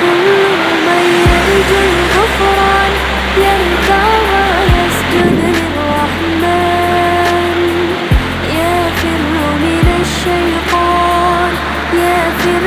كل من يرجو الغفران يركع ويسجد للرحمن. يفر من الشيطان، يفر